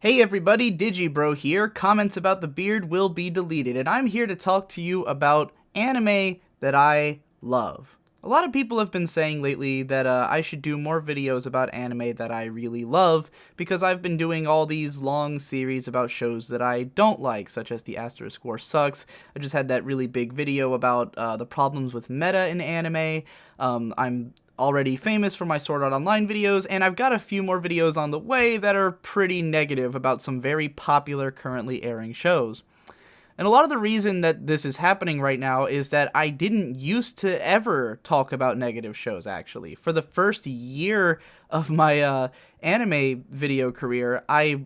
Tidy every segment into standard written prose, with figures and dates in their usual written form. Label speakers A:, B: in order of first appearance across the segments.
A: Hey everybody, Digibro here. Comments about the beard will be deleted, and I'm here to talk to you about anime that I love. A lot of people have been saying lately that I should do more videos about anime that I really love, because I've been doing all these long series about shows that I don't like, such as The Asterisk War Sucks. I just had that really big video about the problems with meta in anime. I'm already famous for my Sword Art Online videos, and I've got a few more videos on the way that are pretty negative about some very popular currently airing shows. And a lot of the reason that this is happening right now is that I didn't used to ever talk about negative shows, actually. For the first year of my anime video career, I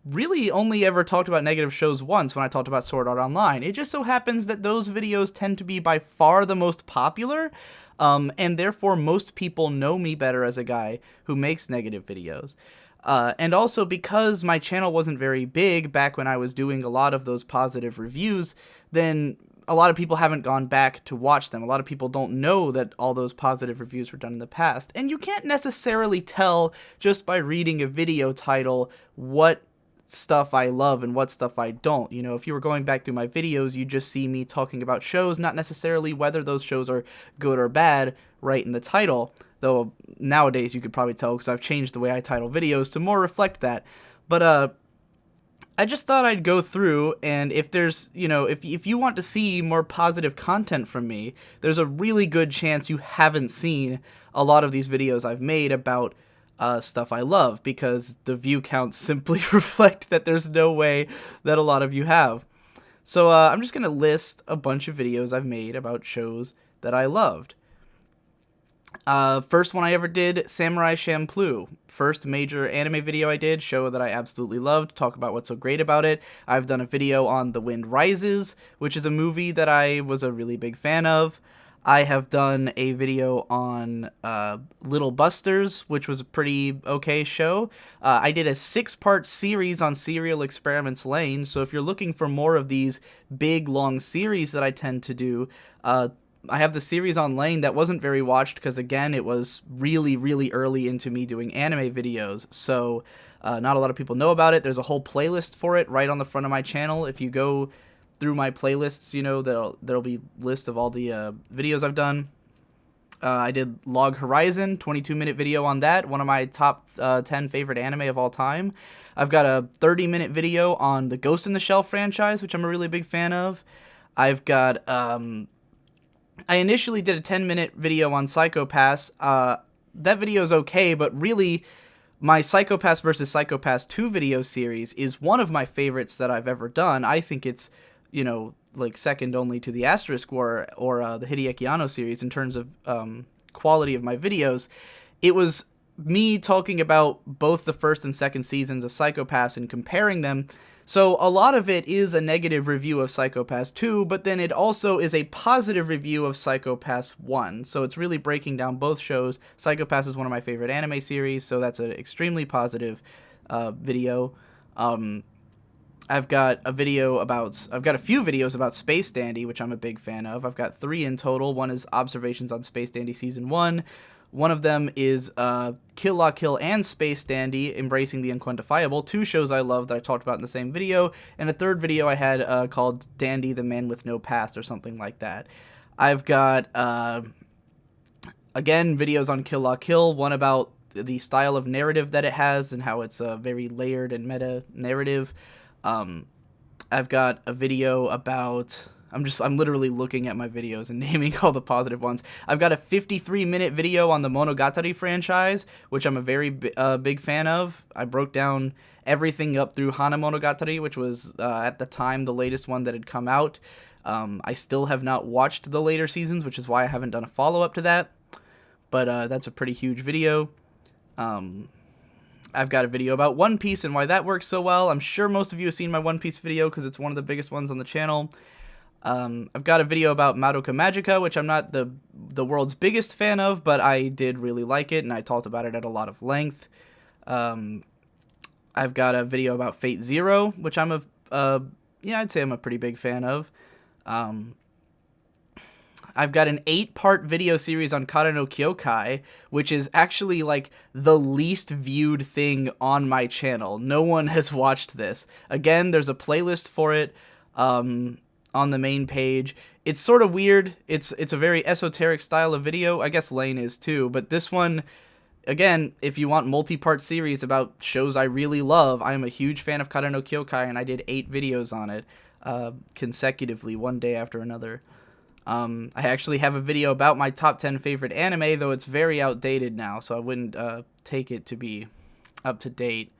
A: really only ever talked about negative shows once when I talked about Sword Art Online. It just so happens that those videos tend to be by far the most popular, and therefore most people know me better as a guy who makes negative videos. And also because my channel wasn't very big back when I was doing a lot of those positive reviews, then a lot of people haven't gone back to watch them. A lot of people don't know that all those positive reviews were done in the past. And you can't necessarily tell just by reading a video title what stuff I love and what stuff I don't. You know, if you were going back through my videos, you'd just see me talking about shows, not necessarily whether those shows are good or bad right in the title. Though nowadays you could probably tell because I've changed the way I title videos to more reflect that. But I just thought I'd go through, and if there's, if you want to see more positive content from me, there's a really good chance you haven't seen a lot of these videos I've made about stuff I love, because the view counts simply reflect that there's no way that a lot of you have. So I'm just going to list a bunch of videos I've made about shows that I loved. First one I ever did, Samurai Champloo. First major anime video I did, show that I absolutely loved, talk about what's so great about it. I've done a video on The Wind Rises, which is a movie that I was a really big fan of. I have done a video on Little Busters, which was a pretty okay show. I did a 6-part series on Serial Experiments Lane, so if you're looking for more of these big, long series that I tend to do, I have the series on Lane that wasn't very watched because, again, it was really, really early into me doing anime videos, so not a lot of people know about it. There's a whole playlist for it right on the front of my channel. If you go through my playlists, you know, there'll be a list of all the videos I've done. I did Log Horizon, 22-minute video on that, one of my top 10 favorite anime of all time. I've got a 30-minute video on the Ghost in the Shell franchise, which I'm a really big fan of. I've got, I initially did a 10-minute video on Psycho-Pass. That video is okay, but really, my Psycho-Pass vs. Psycho-Pass 2 video series is one of my favorites that I've ever done. I think it's, you know, like second only to the Asterisk War or the Hideaki Anno series in terms of quality of my videos. It was me talking about both the first and second seasons of Psycho-Pass and comparing them. So a lot of it is a negative review of Psycho-Pass 2, but then it also is a positive review of Psycho-Pass 1. So it's really breaking down both shows. Psycho-Pass is one of my favorite anime series, so that's an extremely positive video. I've got a few videos about Space Dandy, which I'm a big fan of. I've got 3 in total. One is Observations on Space Dandy Season 1. One of them is Kill La Kill and Space Dandy, Embracing the Unquantifiable, 2 shows I love that I talked about in the same video, and a third video I had called Dandy the Man with No Past or something like that. I've got, again, videos on Kill La Kill, one about the style of narrative that it has and how it's a very layered and meta narrative. I've got a video about... I'm literally looking at my videos and naming all the positive ones. I've got a 53-minute video on the Monogatari franchise, which I'm a very big fan of. I broke down everything up through Hana Monogatari, which was, at the time, the latest one that had come out. I still have not watched the later seasons, which is why I haven't done a follow-up to that. But that's a pretty huge video. I've got a video about One Piece and why that works so well. I'm sure most of you have seen my One Piece video because it's one of the biggest ones on the channel. I've got a video about Madoka Magica, which I'm not the world's biggest fan of, but I did really like it, and I talked about it at a lot of length. I've got a video about Fate Zero, which I'd say I'm a pretty big fan of. I've got an 8-part video series on Kara no Kyokai, which is actually like the least viewed thing on my channel. No one has watched this. Again, there's a playlist for it on the main page. It's sort of weird. It's a very esoteric style of video. I guess Lane is too, but this one, again, if you want multi-part series about shows I really love, I am a huge fan of Kara no Kyokai, and I did 8 videos on it consecutively, one day after another. I actually have a video about my top 10 favorite anime, though it's very outdated now, so I wouldn't take it to be up to date.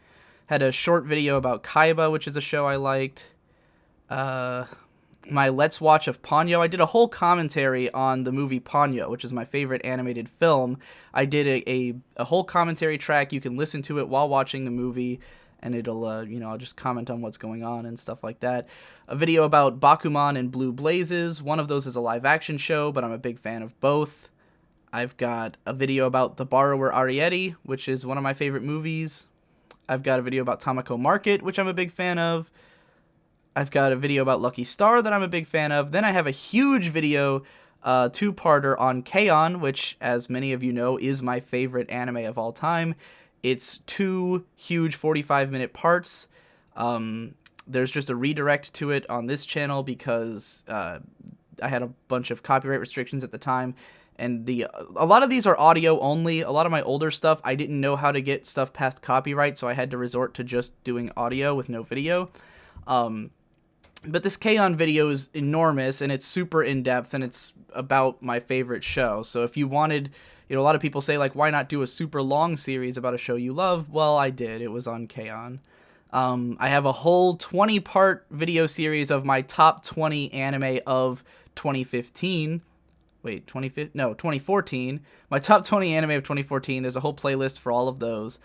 A: Had a short video about Kaiba, which is a show I liked. My Let's Watch of Ponyo. I did a whole commentary on the movie Ponyo, which is my favorite animated film. I did a whole commentary track. You can listen to it while watching the movie, and it'll, I'll just comment on what's going on and stuff like that. A video about Bakuman and Blue Blazes. One of those is a live-action show, but I'm a big fan of both. I've got a video about The Borrower Ariete, which is one of my favorite movies. I've got a video about Tamako Market, which I'm a big fan of. I've got a video about Lucky Star that I'm a big fan of. Then I have a huge video, 2-parter on K-On!, which, as many of you know, is my favorite anime of all time. It's 2 huge 45-minute parts. There's just a redirect to it on this channel because I had a bunch of copyright restrictions at the time. And a lot of these are audio only. A lot of my older stuff, I didn't know how to get stuff past copyright, so I had to resort to just doing audio with no video. But this K-On! Video is enormous, and it's super in-depth, and it's about my favorite show. So if you wanted, a lot of people say, like, why not do a super long series about a show you love? Well, I did. It was on K-On! I have a whole 20-part video series of my top 20 anime of 2015. Wait, 2014. My top 20 anime of 2014. There's a whole playlist for all of those.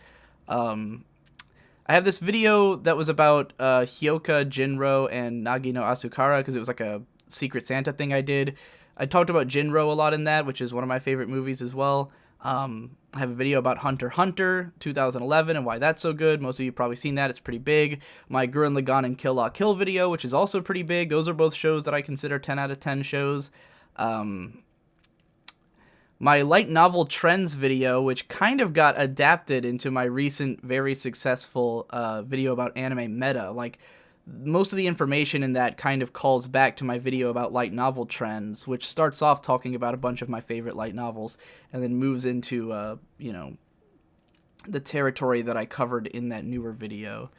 A: I have this video that was about Hyoka, Jinro, and Nagi no Asukara because it was like a Secret Santa thing I did. I talked about Jinro a lot in that, which is one of my favorite movies as well. I have a video about Hunter x Hunter 2011 and why that's so good. Most of you have probably seen that. It's pretty big. My Gurren Lagann and Kill la Kill video, which is also pretty big. Those are both shows that I consider 10 out of 10 shows. My light novel trends video, which kind of got adapted into my recent very successful video about anime meta. Like, most of the information in that kind of calls back to my video about light novel trends, which starts off talking about a bunch of my favorite light novels and then moves into, the territory that I covered in that newer video.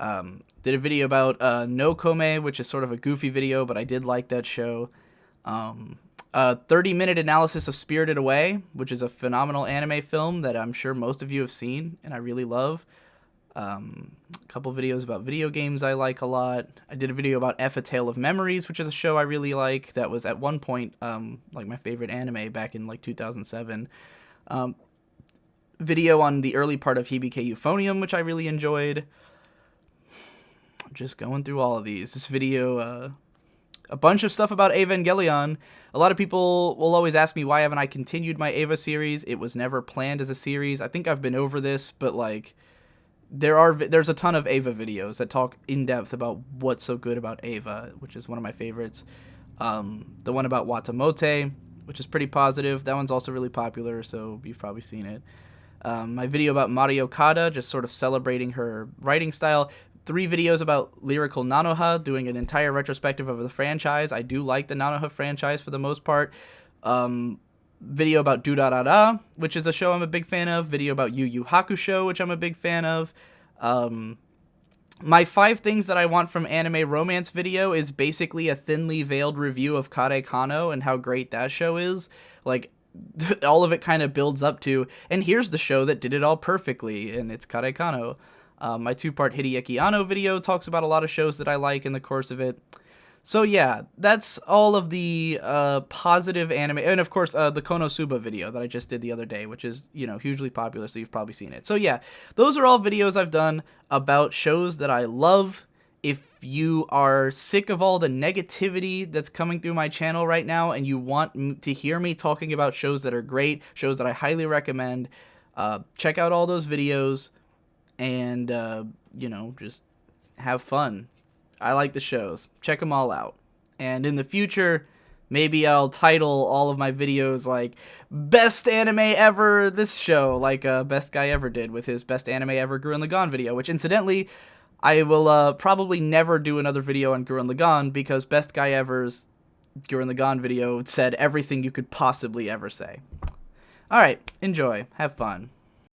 A: Did a video about No Kome, which is sort of a goofy video, but I did like that show. A 30-minute analysis of Spirited Away, which is a phenomenal anime film that I'm sure most of you have seen and I really love. A couple videos about video games I like a lot. I did a video about F: A Tale of Memories, which is a show I really like. That was at one point like my favorite anime back in like 2007. Video on the early part of Hibike Euphonium, which I really enjoyed. Just going through all of these. This video, a bunch of stuff about Evangelion. A lot of people will always ask me why haven't I continued my Eva series. It was never planned as a series. I think I've been over this, but like there's a ton of Eva videos that talk in depth about what's so good about Eva, which is one of my favorites. The one about Watamote, which is pretty positive. That one's also really popular, so you've probably seen it. My video about Mari Okada, just sort of celebrating her writing style. 3 videos about Lyrical Nanoha, doing an entire retrospective of the franchise. I do like the Nanoha franchise for the most part. Video about Durarara, which is a show I'm a big fan of. Video about Yu Yu Hakusho, which I'm a big fan of. My 5 things that I want from anime romance video is basically a thinly veiled review of Kare Kano and how great that show is. Like, all of it kind of builds up to, and here's the show that did it all perfectly, and it's Kare Kano. My 2-part Hideki Anno video talks about a lot of shows that I like in the course of it. So yeah, that's all of the positive anime, and of course the Konosuba video that I just did the other day, which is, hugely popular, so you've probably seen it. So yeah, those are all videos I've done about shows that I love. If you are sick of all the negativity that's coming through my channel right now, and you want to hear me talking about shows that are great, shows that I highly recommend, check out all those videos, and, just have fun. I like the shows. Check them all out. And in the future, Maybe I'll title all of my videos like Best Anime Ever This Show, like Best Guy Ever did with his Best Anime Ever Gurren Lagann video, which incidentally, I will probably never do another video on Gurren Lagann because Best Guy Ever's Gurren Lagann video said everything you could possibly ever say. Alright, enjoy. Have fun.